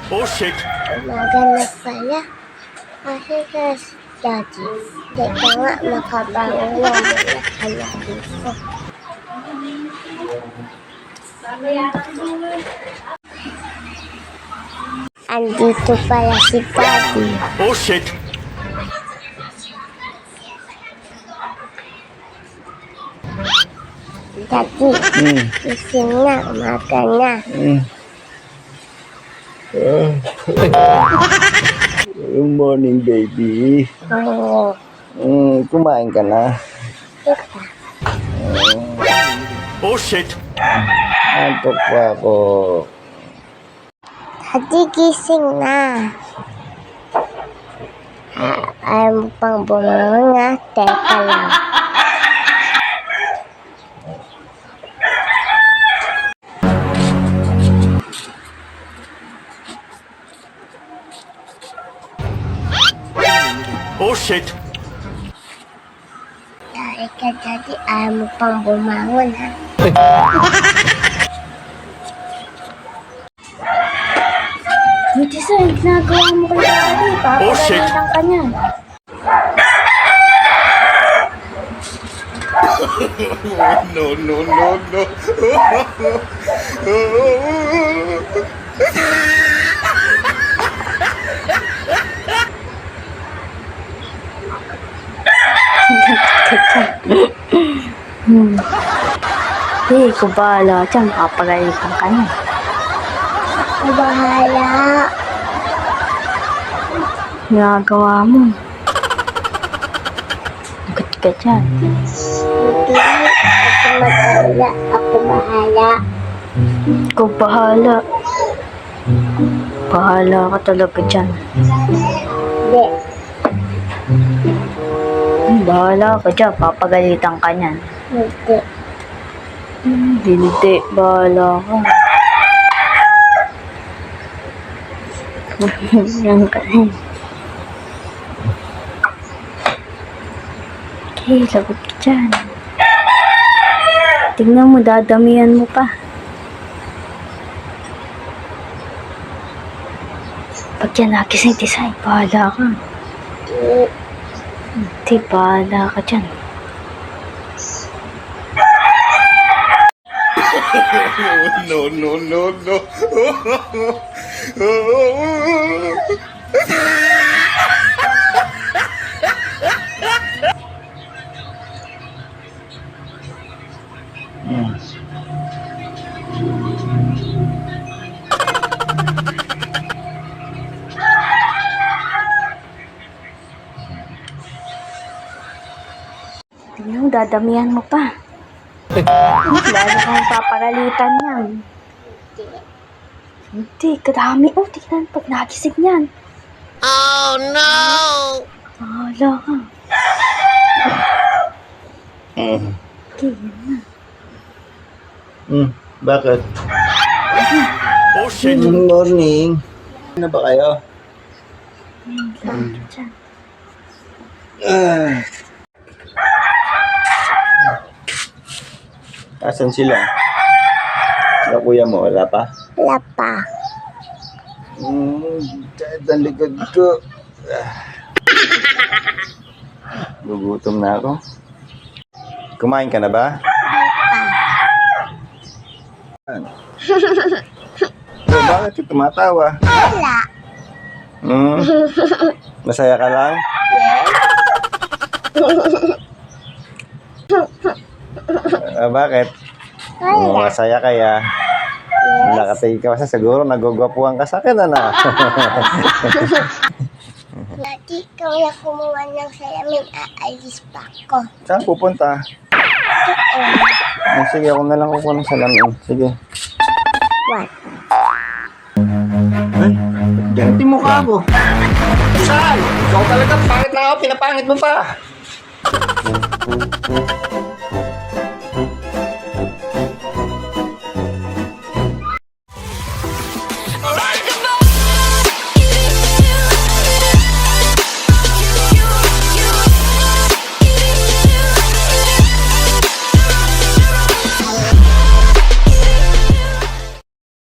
Oh shit! Maganda pala. Kasi kasi daddy. Teka nga, makabangon na muna kaya dito. Andito pala si daddy. Oh shit! Daddy, gising na, umaga na. Good morning, baby. Oo, Kumain ka na. kita. Oh shit! Antok pa ako. Daddy, gising na. Ayaw mo pang bumangon nga, teka lang. Oh shit! Teka, daddy, ayaw mo pang bumangon ha. Buti sir, ginagawa mo kay daddy. Oh, shit. Papagalitan ka niyan. No, no, no, no. Eh, kung bahala dyan, papagalitan ka niyan. Bahala. Ginagawa mo. Lagot ka dyan. Hindi, ako mag-alala. Ako bahala. Ikaw bahala. Bahala ka talaga dyan. Hindi. Bahala ka dyan, papagalitan ka niyan. Hindi. Hindi, bahala ka. Yan ka na. Okay, lagot ka dyan. Tingnan mo, dadamihan mo pa. Pag yan nagising, Tisay, bahala ka. Hindi, bahala ka dyan. No, no, no, no. Tingnan mo, dadamihan mo pa. Lalo kang papagalitan yan. Hindi, kadami. Oh, tingnan pag nagising yan. Oh no! Bahala ka. Okay, yan na. Bakit? Oh shit! Good morning. Ano ba kayo? Lagot ka dyan. Asan sila? Sila kuya mo, wala pa? Wala pa. Kahit ang likod ko. Gugutom na ako. Kumain ka na ba? Oh, bakit ka tumatawa? Wala. Masaya ka lang? Bakit? Wala. Masaya kaya? Nakatingin ka kasi siguro nagugwapuhan ka sa akin, ano? Daddy, ikaw na kumuha ng salamin. Aalis pa ako. Saan pupunta? Sige, ako na lang kukuha ng salamin. Sige. What? Ay, ganti mo ka ako. Saan? Ikaw talaga, pangit na ako, pinapangit mo pa.